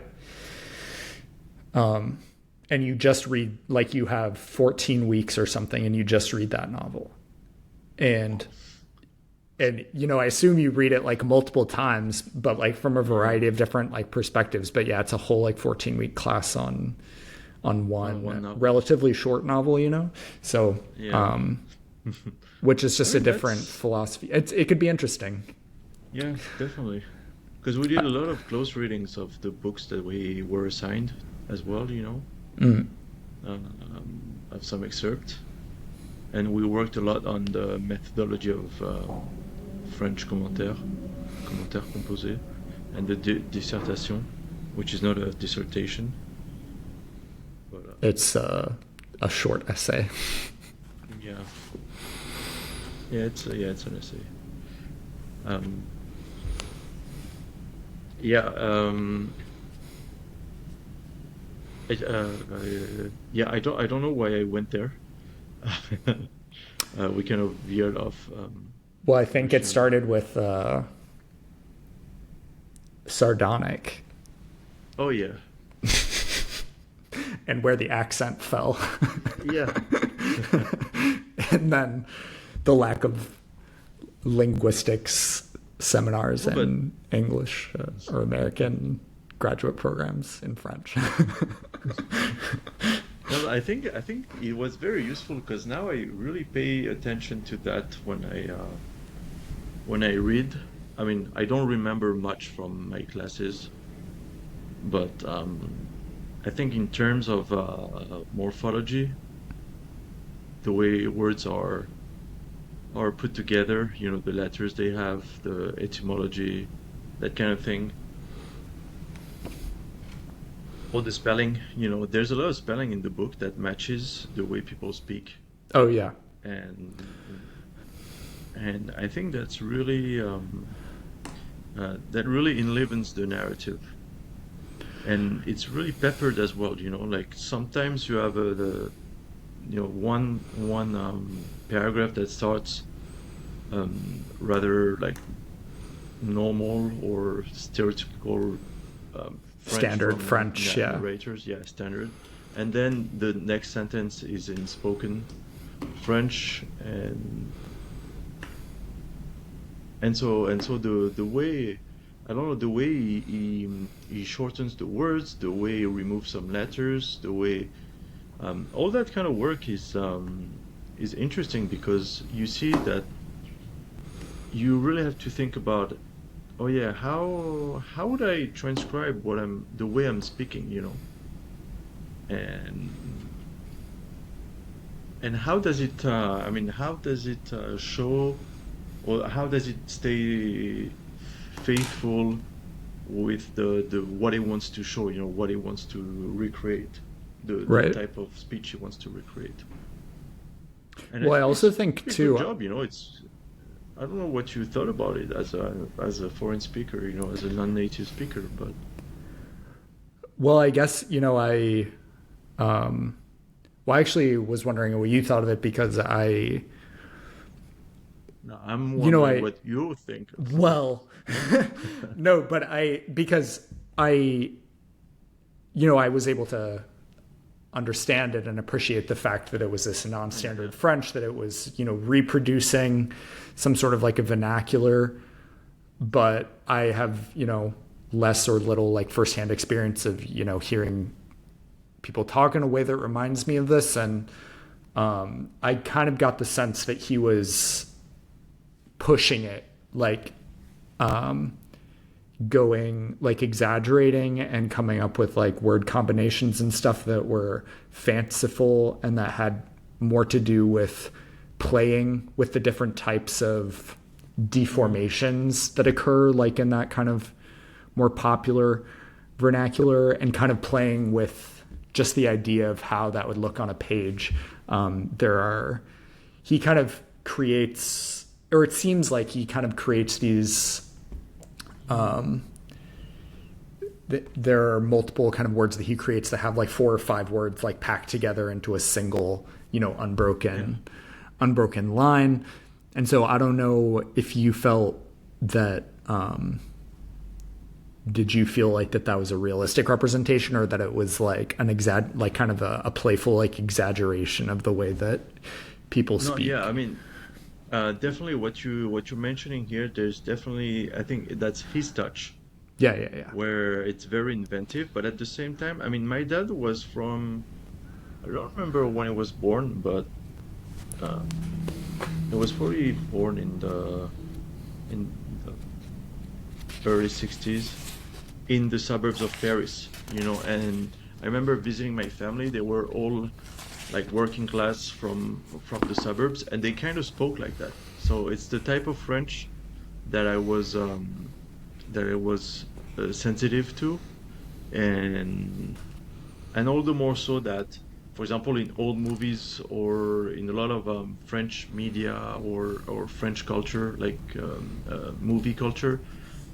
And you just read, like you have 14 weeks or something, and you just read that novel. And I assume you read it like multiple times, but like from a Yeah, variety of different like perspectives. But yeah, it's a whole like 14-week class on on one one novel. relatively short novel. So Yeah. which is I just a mean, different that's, philosophy. It could be interesting. yeah, definitely. Because we did a lot of close readings of the books that we were assigned as well, Mm. of some excerpt. And we worked a lot on the methodology of French commentaire composé, and the dissertation, which is not a dissertation, but It's a short essay. yeah, it's an essay. Um, yeah, yeah. I don't know why I went there. We kind of veered off Well, I the think it question a little started bit. with sardonic Oh yeah, and where the accent fell. yeah. And then the lack of linguistics seminars Oh, but in English or American graduate programs in French. no, I think it was very useful because now I really pay attention to that when I read. I mean, I don't remember much from my classes, but I think in terms of morphology, the way words are put together, the letters they have, the etymology, that kind of thing. Or the spelling, there's a lot of spelling in the book that matches the way people speak, Oh yeah. and and I think that's really that really enlivens the narrative, and it's really peppered as well. Like sometimes you have the one paragraph that starts rather like normal or stereotypical French Standard from French, yeah. narrators, yeah, standard. And then the next sentence is in spoken French, and so the way I don't know the way he shortens the words, the way he removes some letters, the way all that kind of work is interesting because you see that you really have to think about, oh yeah, how would I transcribe the way I'm speaking, and how does it I mean how does it show, or how does it stay faithful with the what it wants to show, what it wants to recreate, the Right. type of speech it wants to recreate. And I Well, I think also it's think a good too. job, it's I don't know what you thought about it as a foreign speaker, as a non-native speaker, but Well, I guess um, well, I actually was wondering what you thought of it because no, I'm you know, wondering I what you think. well, no, but because I, I was able to understand it and appreciate the fact that it was this Yeah. non-standard French, that it was, reproducing some sort of like a vernacular, but I have, less or little like firsthand experience of, hearing people talk in a way that reminds me of this. And I kind of got the sense that he was pushing it, like going like exaggerating and coming up with like word combinations and stuff that were fanciful and that had more to do with playing with the different types of Mm. deformations that occur like in that kind of more popular vernacular, and kind of playing with just the idea of how that would look on a page. There are He kind of creates, or it seems like he kind of creates these there are multiple kind of words that he creates that have like four or five words like packed together into a single, Yeah. unbroken line. And so I don't know if you felt that, did you feel like that was a realistic representation, or that it was like like kind of a playful like exaggeration of the way that people No, yeah, I speak? mean, definitely what you're mentioning here, there's definitely, I think that's his touch, Yeah, yeah, yeah. where it's very inventive, but at the same time, I mean, my dad was from, I don't remember when he was born, but uh, he was probably born in the early 60s in the suburbs of Paris, and I remember visiting my family. They were all like working class from the suburbs, and they kind of spoke like that. So it's the type of French that I was sensitive to, and all the more so that, for example, in old movies or in a lot of French media or French culture, like movie culture,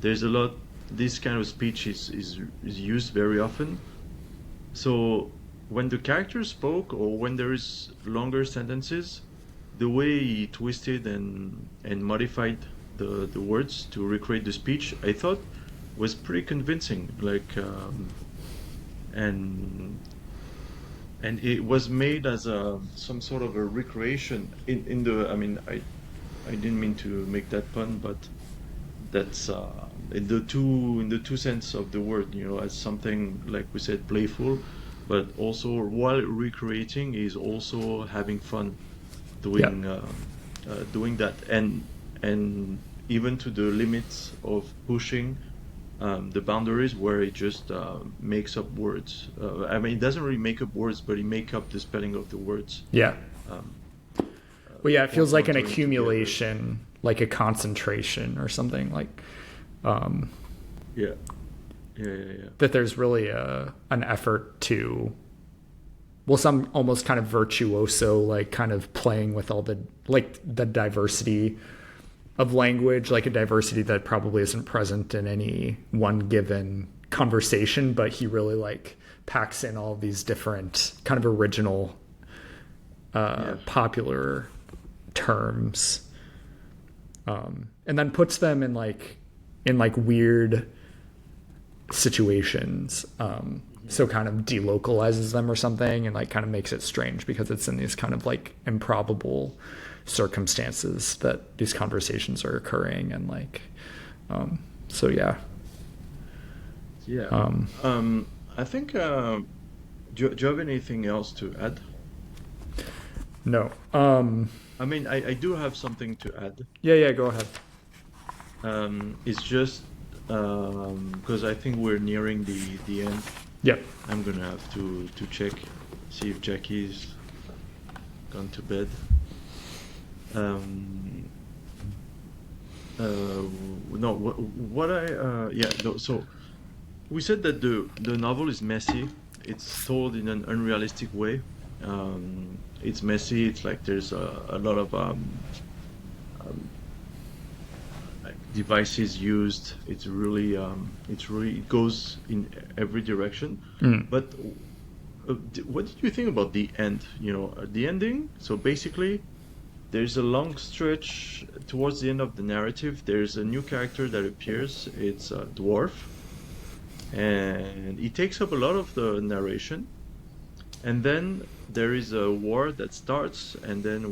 there's a lot. This kind of speech is used very often. So when the character spoke, or when there is longer sentences, the way he twisted and modified the words to recreate the speech, I thought was pretty convincing. And and it was made as a some sort of a recreation in the. I mean, I didn't mean to make that pun, but that's in the two sense of the word, as something like we said, playful, but also while recreating is also having fun Yeah. doing doing that, and even to the limits of pushing the boundaries where it just makes up words. I mean, it doesn't really make up words, but it make up the spelling of the words. Yeah. Um, Well, yeah, it feels like an one joining together. accumulation, like a concentration or something, like um, Yeah, yeah, yeah, yeah. that there's really an effort to, well, some almost kind of virtuoso, like kind of playing with all the, like the diversity of language, like a diversity that probably isn't present in any one given conversation, but he really like packs in all these different kind of original Yeah. popular terms, and then puts them in like weird situations, so kind of delocalizes them or something, and like kind of makes it strange because it's in these kind of like improbable circumstances that these conversations are occurring, and like so yeah. Yeah. um I think. Do you have anything else to add? no. I mean, I do have something to add. Yeah, go ahead. It's just because I think we're nearing the end. Yep. I'm gonna have to check, see if Jackie's gone to bed. Um, no, what I yeah. No, so we said that the novel is messy. It's told in an unrealistic way. It's messy. It's like there's a lot of um, like devices used. It's really it goes in every direction. Mm. But what did you think about the end? The ending. So basically, there's a long stretch towards the end of the narrative. There's a new character that appears. It's a dwarf, and he takes up a lot of the narration. And then there is a war that starts, and then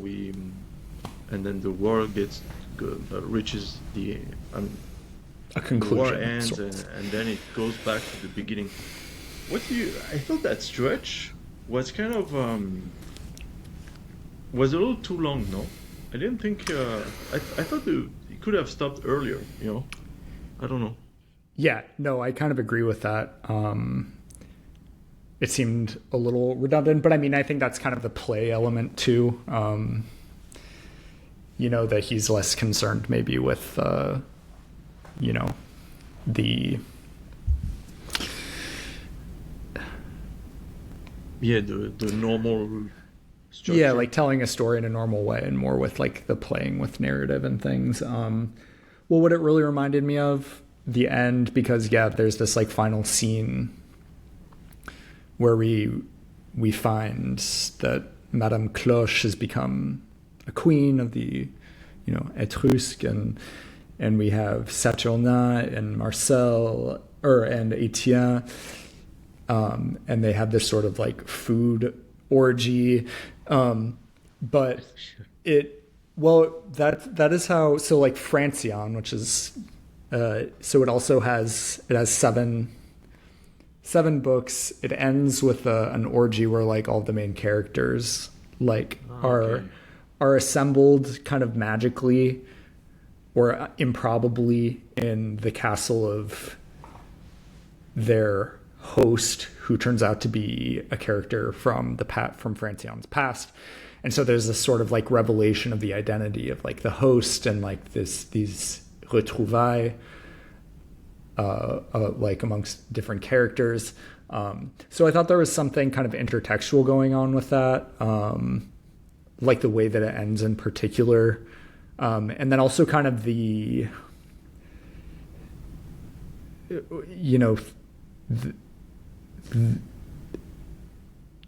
the war reaches I mean, A the war conclusion of ends, sorts. and then it goes back to the beginning. What do you? I thought that stretch was kind of was a little too long. No, I didn't think. I thought it could have stopped earlier. I don't know. Yeah, no, I kind of agree with that. It seemed a little redundant, but I mean, I think that's kind of the play element too. That he's less concerned maybe with, you know, the Yeah, the normal yeah, structure. like telling a story in a normal way, and more with like the playing with narrative and things. Well, what it really reminded me of the end, because yeah, there's this like final scene where we find that Madame Cloche has become a queen of the, Etrusque, and we have Saturnin and Marcel and Etienne, and they have this sort of like food orgy, but that is how, so like Francion, which is so it has seven books. It ends with an orgy where like all the main characters like Ah, okay. are assembled kind of magically or improbably in the castle of their host, who turns out to be a character from from Francion's past. And so there's this sort of like revelation of the identity of like the host, and like these retrouvailles like amongst different characters. So I thought there was something kind of intertextual going on with that, like the way that it ends in particular, and then also kind of the, the,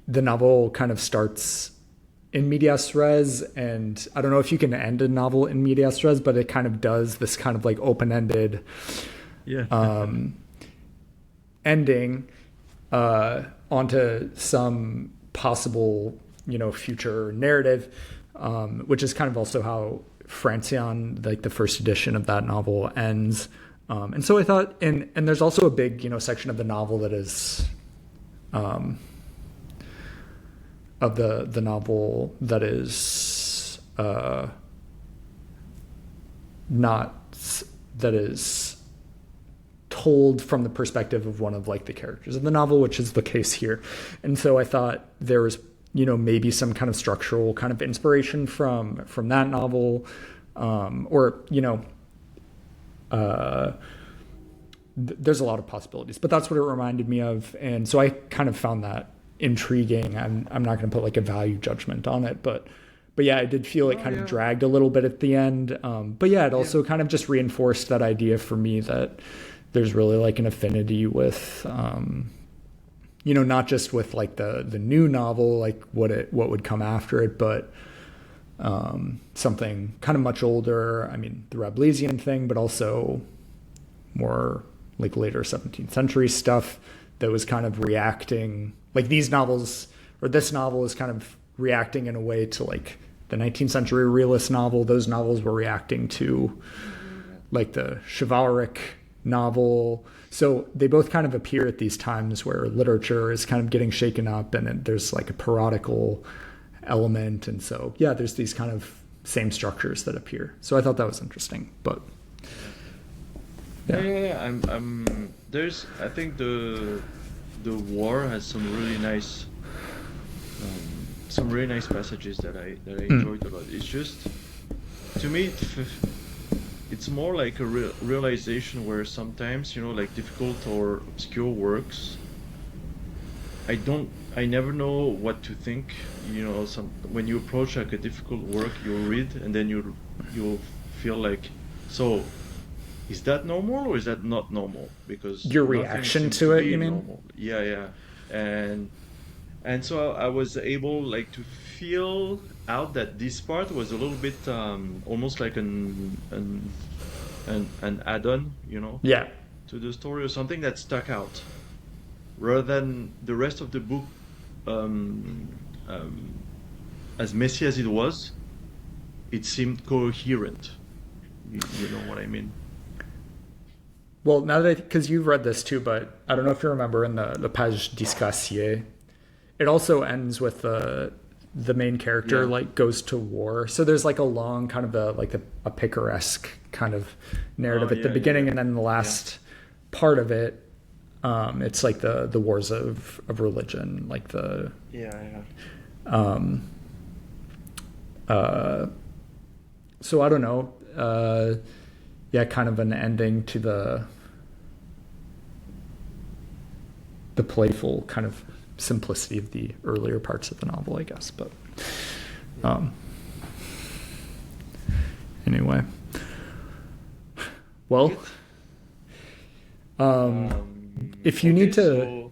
the novel kind of starts in medias res, and I don't know if you can end a novel in medias res, but it kind of does this kind of like open-ended Yeah. ending onto some possible, future narrative, which is kind of also how Francion, like the first edition of that novel, ends. And so I thought, and there's also a big, section of the novel that is, of the novel that is that is told from the perspective of one of like the characters of the novel, which is the case here. And so I thought there was, maybe some kind of structural kind of inspiration from that novel, there's a lot of possibilities, but that's what it reminded me of. And so I kind of found that intriguing. I'm not going to put like a value judgment on it, but yeah, I did feel it kind of dragged a little bit at the end. But yeah, it also kind of just reinforced that idea for me that there's really like an affinity with, not just with like the new novel, like what would come after it, but something kind of much older. I mean, the Rabelaisian thing, but also more like later 17th century stuff that was kind of reacting, like these novels, or this novel is kind of reacting in a way to like the 19th century realist novel. Those novels were reacting to like the chivalric novel. So they both kind of appear at these times where literature is kind of getting shaken up, and there's like a parodical element. And so, yeah, there's these kind of same structures that appear. So I thought that was interesting, but yeah. There's, I think the war has some really nice passages that I enjoyed a lot. It's just, to me, it's more like a realization where sometimes, like difficult or obscure works, I never know what to think. When you approach like a difficult work, you read and then you'll feel like, so is that normal or is that not normal? Because your reaction to it, you mean? Normal. Yeah. And so I was able like to feel out that this part was a little bit almost like an add-on, Yeah. to the story, or something that stuck out, rather than the rest of the book, as messy as it was, it seemed coherent. You know what I mean? Well, now that because you've read this too, but I don't know if you remember in the page disgraciée, it also ends with the main character like goes to war. So there's like a long kind of a picaresque kind of narrative at the beginning, and then the last part of it, it's like the wars of religion, like the so I don't know, kind of an ending to the playful kind of simplicity of the earlier parts of the novel, I guess. But anyway, well, if you need to,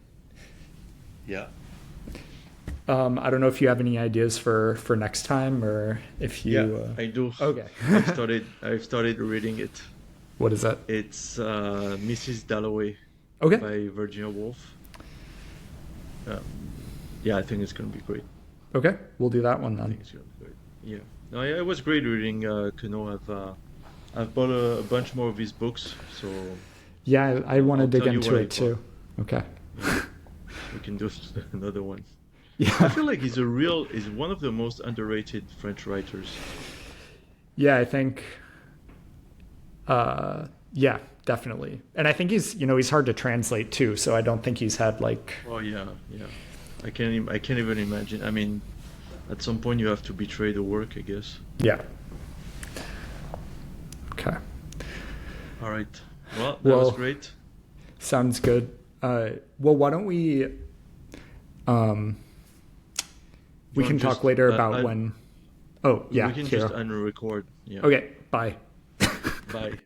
I don't know if you have any ideas for next time, or if you. I do. Okay. I've started reading it. What is that? It's Mrs. Dalloway. Okay. By Virginia Woolf. I think it's going to be great. Okay, we'll do that one then. I think it's going to be great. Yeah. No, it was great reading Queneau. I've bought a bunch more of his books, so. Yeah, I want to dig into it too. Okay. Yeah. We can do another one. Yeah. I feel like he's one of the most underrated French writers. Yeah, I think. Yeah, definitely. And I think he's hard to translate too. So I don't think he's had like. Oh yeah. I can't even imagine. I mean, at some point you have to betray the work, I guess. Yeah. Okay. All right. Well, that was great. Sounds good. Well, why don't we? We can talk later about when. Oh yeah. We can just unrecord. Yeah. Okay. Bye. Bye.